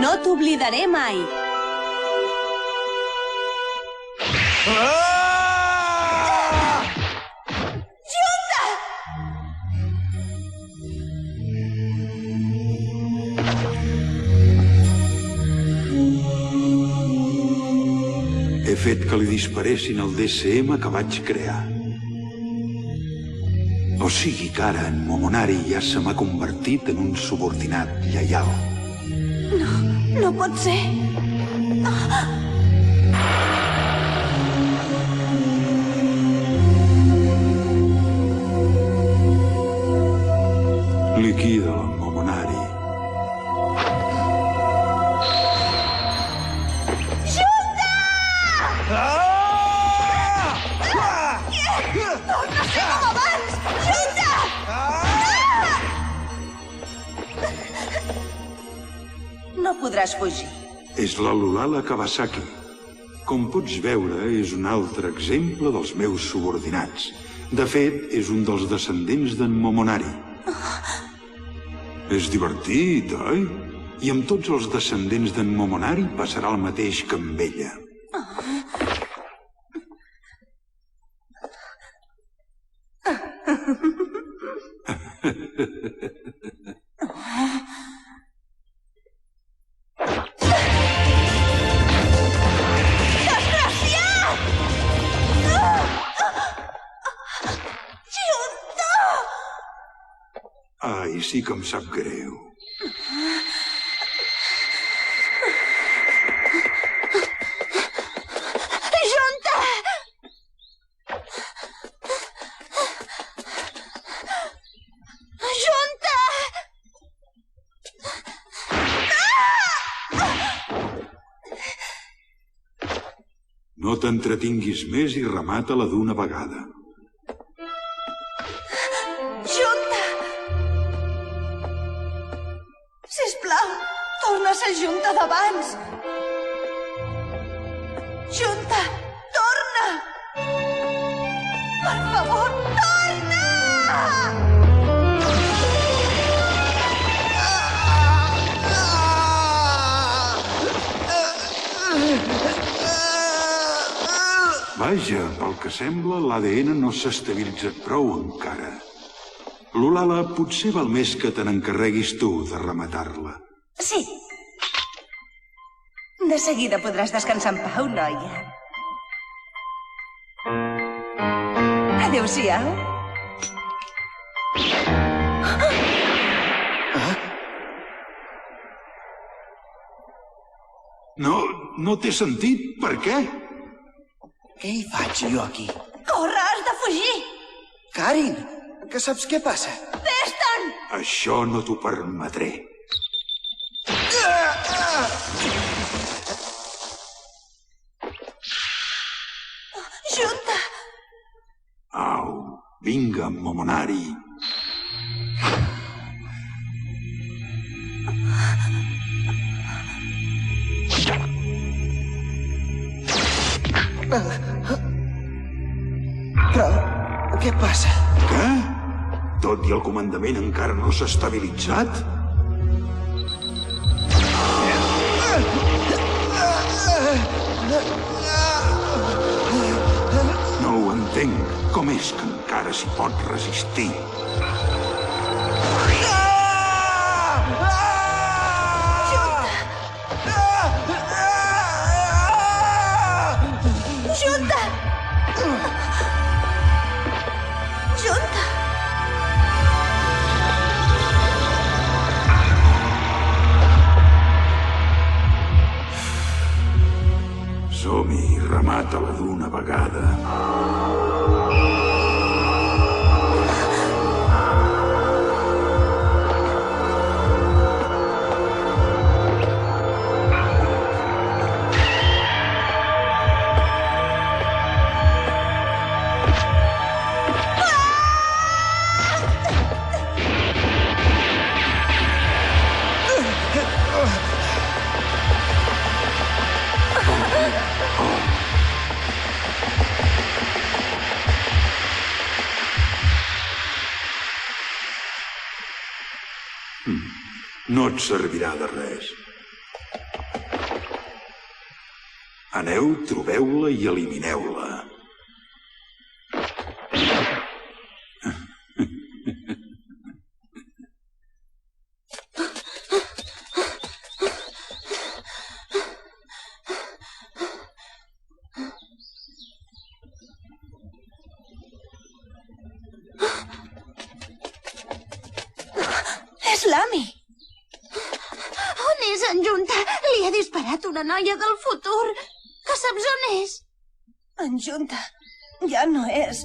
No t'oblidaré mai. He fet que li disparessin el DSM que vaig crear. O sigui que ara en Momonari ja se m'ha convertit en un subordinat lleial. No pot ser. Liquida la Momonari. Torna a ser com abans! Junta! No podràs fugir. És la Lulala Kawasaki. Com pots veure, és un altre exemple dels meus subordinats. De fet, és un dels descendents d'en Momonari. És divertit, oi? I amb tots els descendents d'en Momonari passarà el mateix que amb ella. Ai, sí que em sap greu. Junta! Junta! No t'entretinguis més i remata-la d'una vegada. Junta! Sisplau, torna a ser Junta d'abans. Junta, torna! Per favor, torna! Vaja, pel que sembla, l'ADN no s'ha estabilitzat prou encara. Lulala, potser val més que te n'encarreguis tu de rematar-la. Sí. De seguida podràs descansar en pau, noia. Adéu-siau. No té sentit. Per què? Què hi faig jo aquí? Corre, has de fugir! Karin, que saps què passa? Vés-te'n! Això no t'ho permetré. Junta! Au, vinga, Momonari. Però, què passa? Què? Tot i el comandament encara no s'ha estabilitzat? No ho entenc. Com és que encara s'hi pot resistir? Junta! Junta! Som-hi, remata-la d'una vegada. No et servirà de res. Aneu, trobeu-la i elimineu-la. És l'Ami. On és en Junta? Li ha disparat una noia del futur. Que saps on és? En Junta ja no és.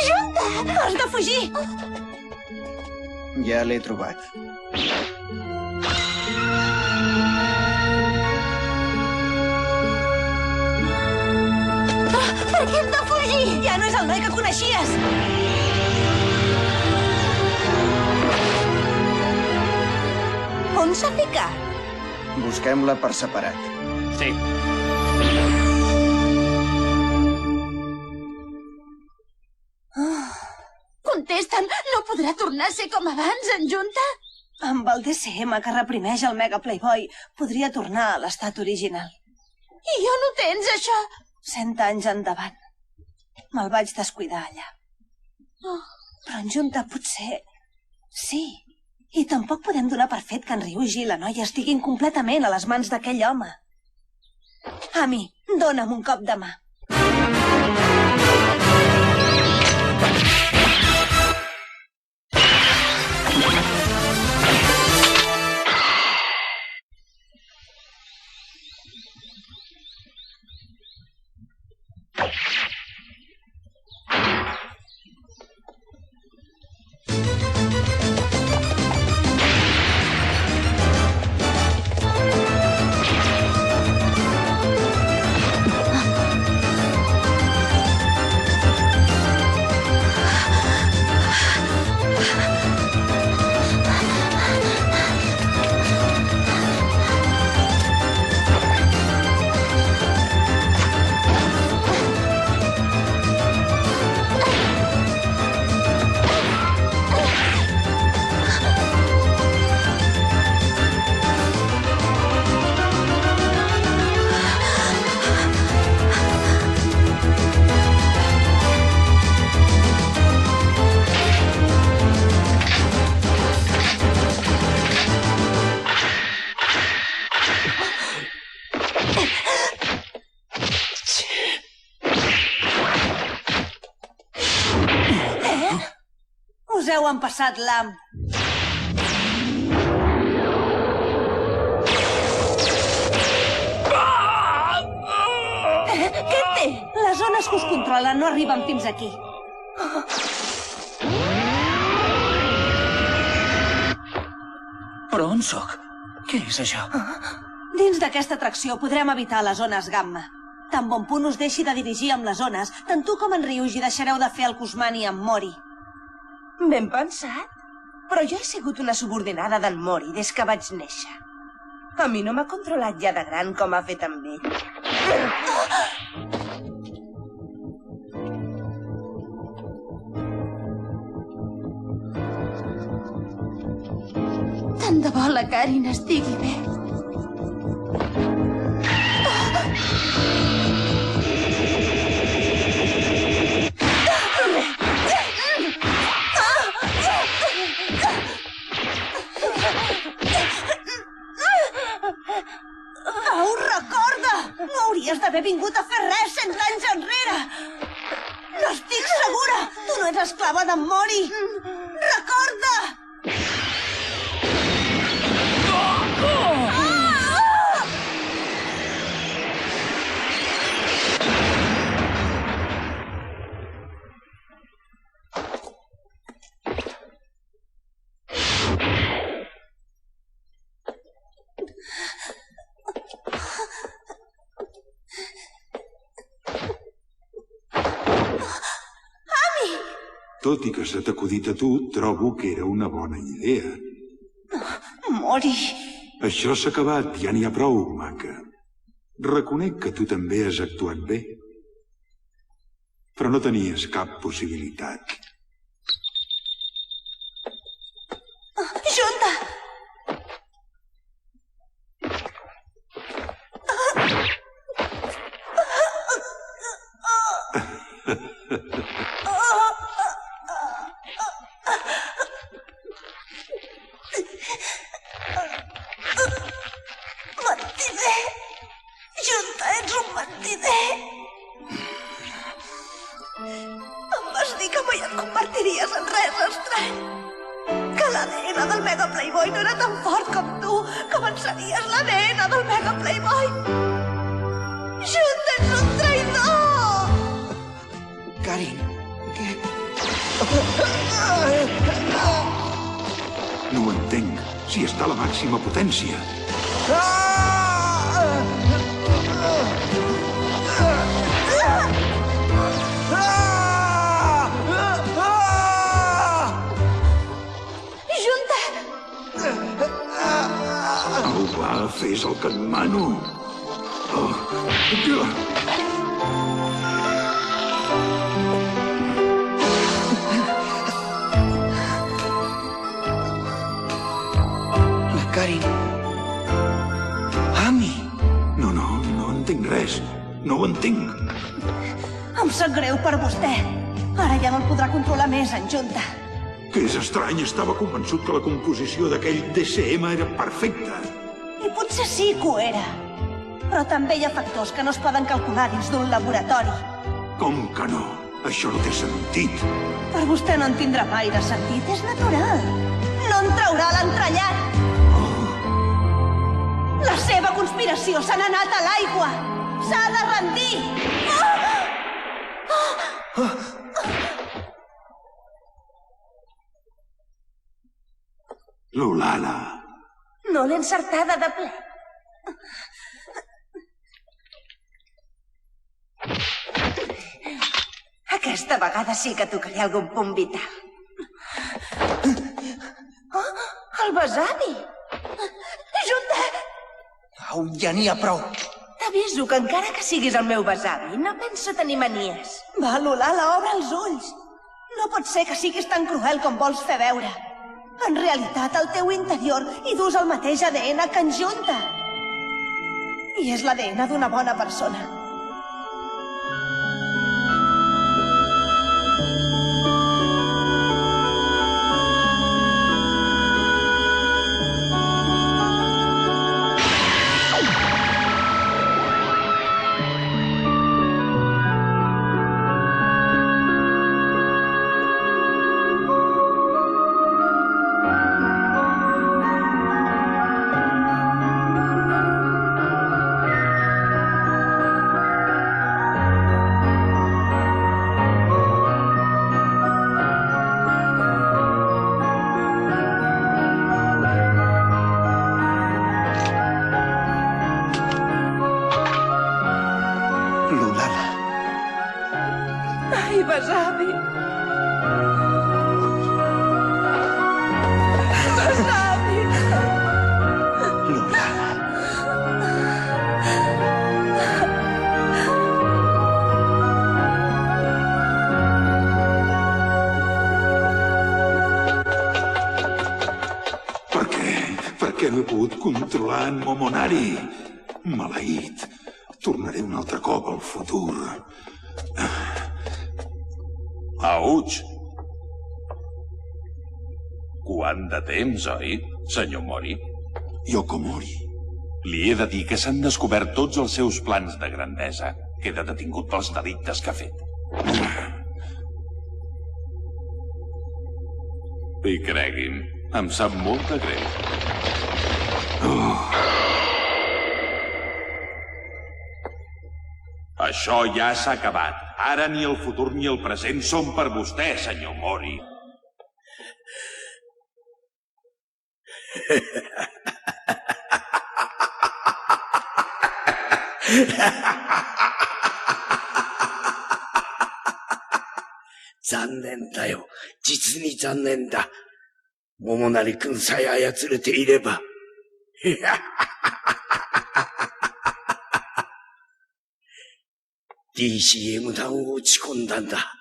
Junta! Has de fugir! Ja l'he trobat. Per què hem de fugir? Ja no és el noi que coneixies! On s'ha ficat? Busquem-la per separat. Sí. Contesta'm, no podrà tornar a ser com abans, en Junta? Amb el DCM que reprimeix el Mega Playboy, podria tornar a l'estat original. I on ho tens, això? 100 anys endavant. Me'l vaig descuidar allà. Però en Junta potser... Sí. I tampoc podem donar per fet que en Ryuji i la noia estiguin completament a les mans d'aquell home. Ami, dona'm un cop de mà. Us heu empassat l'am. Què té? Les zones que us controlen no arriben fins aquí. Però on sóc? Què és això? Dins d'aquesta atracció podrem evitar les zones gamma. Tan bon punt us deixi de dirigir amb les zones, tant tu com en Ryuji deixareu de fer el Kusmani amb Mori. Ben pensat. Però jo he sigut una subordinada d'en Mori des que vaig néixer. A mi no m'ha controlat ja de gran com ha fet amb ell. Tant de bo la Karin estigui bé. Au, recorda! No hauries d'haver vingut a fer res 100 anys enrere! No estic segura! Tu no ets esclava d'en Mori! Recorda! Tot i que se t'ha acudit a tu, trobo que era una bona idea. Mori... Això s'ha acabat, ja n'hi ha prou, maca. Reconec que tu també has actuat bé. Però no tenies cap possibilitat. Mentider! Junta, ets un mentider! Em vas dir que mai et convertiries en res estrany. Que l'ADN del Mega Playboy no era tan fort com tu, que venceries l'ADN del Mega Playboy. Junta, ets un traïdor! Karin, què? No ho entenc. Si està a la màxima potència. Junta! Au, va, fes el que et mano. La Karin... Ami! No entenc res. No ho entenc. Em sap greu per vostè. Ara ja no el podrà controlar més, en Junta. Que és estrany, estava convençut que la composició d'aquell DCM era perfecta. I potser sí que ho era. Però també hi ha factors que no es poden calcular dins d'un laboratori. Com que no? Això no té sentit. Per vostè no en tindrà gaire sentit, és natural. No en traurà l'entrellat. La seva conspiració se n'ha anat a l'aigua. S'ha de rendir. L'Ulala. No l'he encertada de ple. Aquesta vegada sí que tocaré algun punt vital. Oh, el besavi! Junta! Au, ja n'hi ha prou. T'aviso que encara que siguis el meu besavi, no penso tenir manies. Va, Lulala, obre els ulls. No pot ser que siguis tan cruel com vols fer veure. En realitat, al teu interior hi dus el mateix ADN que en Junta. I és l'ADN d'una bona persona. L'Ulala. Ai, besavi! Besavi! L'Ulala. Per què? Per què no he pogut controlar en Momonari? Maleït. Tornaré un altre cop al futur. Auig! Quant de temps, oi, senyor Mori? Yokomori. Li he de dir que s'han descobert tots els seus plans de grandesa. Queda detingut pels delictes que ha fet. I cregui'm, em sap molt de greu. Això ja s'ha acabat. Ara ni el futur ni el present són per vostè, senyor Mori. Zannen daよ。実に残念だ。桃成君さえ操れていれば。DCM 弾を撃ち込んだんだ。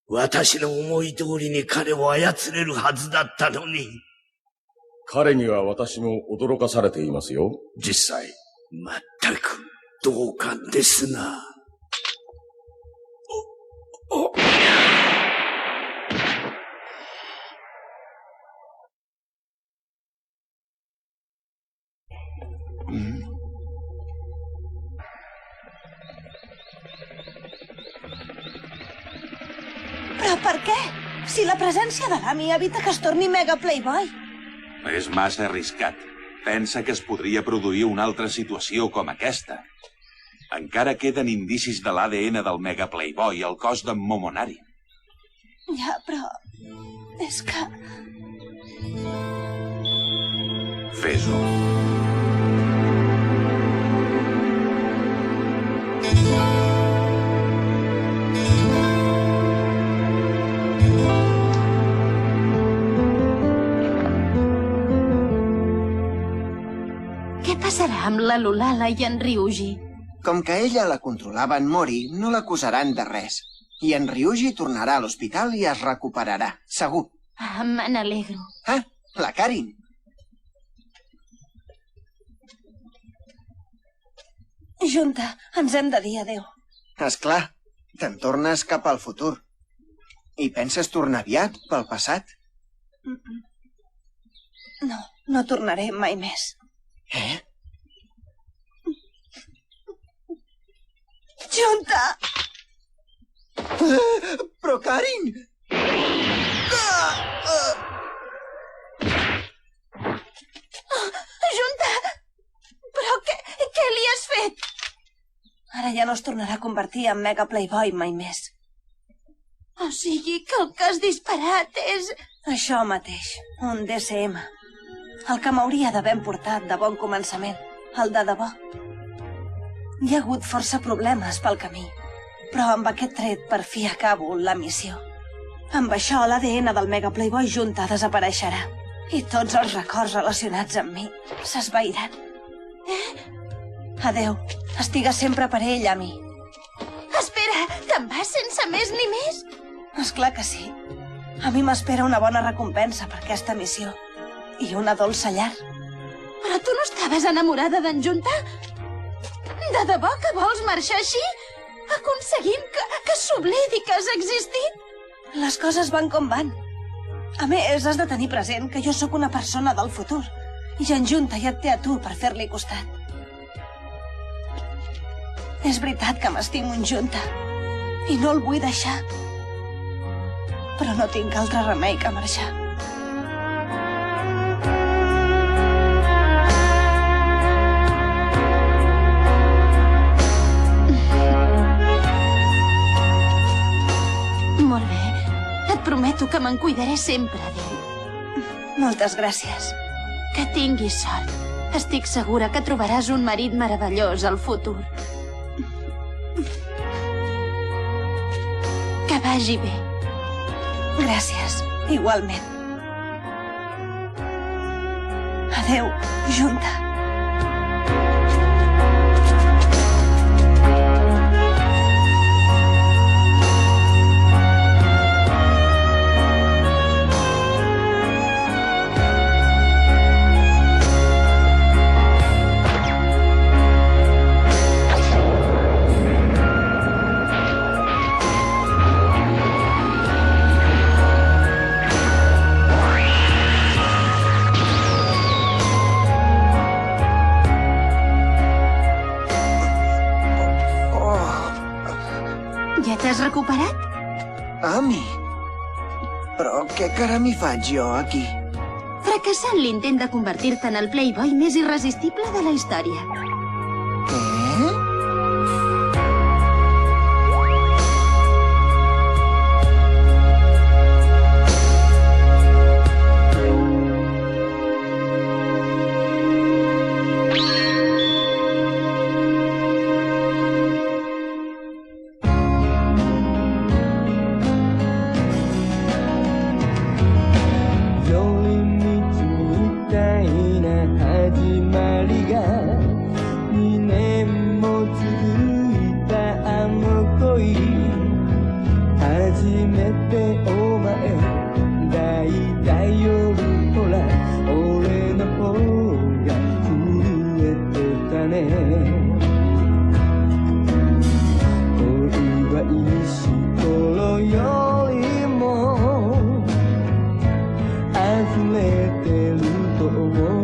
私の思い通りに彼を操れるはずだったのに。彼には私も驚かされていますよ、実際。まったく、同感ですな。お、Però per què? Si la presència de l'Ami evita que es torni mega playboy. És massa arriscat. Pensa que es podria produir una altra situació com aquesta. Encara queden indicis de l'ADN del mega playboy al cos d'en Momonari. Ja, però... és que... Fes-ho. Què passarà amb la Lulala i en Ryuji? Com que ella la controlava en Mori, no l'acusaran de res. I en Ryuji tornarà a l'hospital i es recuperarà, segur. Ah, me n'alegro. Ah, la Karin. Junta, ens hem de dir adéu. Esclar, te'n tornes cap al futur. I penses tornar aviat pel passat? No, no tornaré mai més. Eh? Junta! Però, Karin! Junta! Però què li has fet? Ara ja no es tornarà a convertir en mega playboy mai més. O sigui que el que has disparat és... Això mateix, un DCM. El que m'hauria d'haver portat de bon començament, el de debò. Hi ha hagut força problemes pel camí, però amb aquest tret per fi acabo la missió. Amb això l'ADN del mega playboy Junta desapareixerà i tots els records relacionats amb mi s'esvairan. Adeu, estigues sempre per ell, a mi. Espera, te'n vas sense més ni més? Esclar que sí. A mi m'espera una bona recompensa per aquesta missió i una dolça llar. Però tu no estaves enamorada d'en Junta? De debò que vols marxar així? Aconseguim que s'oblidi que has existit? Les coses van com van. A més, has de tenir present que jo sóc una persona del futur i en Junta ja et té a tu per fer-li costat. És veritat que m'estimo en Junta i no el vull deixar. Però no tinc altre remei que marxar. Molt bé. Et prometo que me'n cuidaré sempre d'ell. Moltes gràcies. Que tinguis sort. Estic segura que trobaràs un marit meravellós al futur. Que vagi bé. Gràcies, igualment. Adeu, Junta. Ja t'has recuperat? Ami! Però què caram hi faig jo aquí? Fracassant l'intent de convertir-te en el playboy més irresistible de la història. Què?溢れてると思う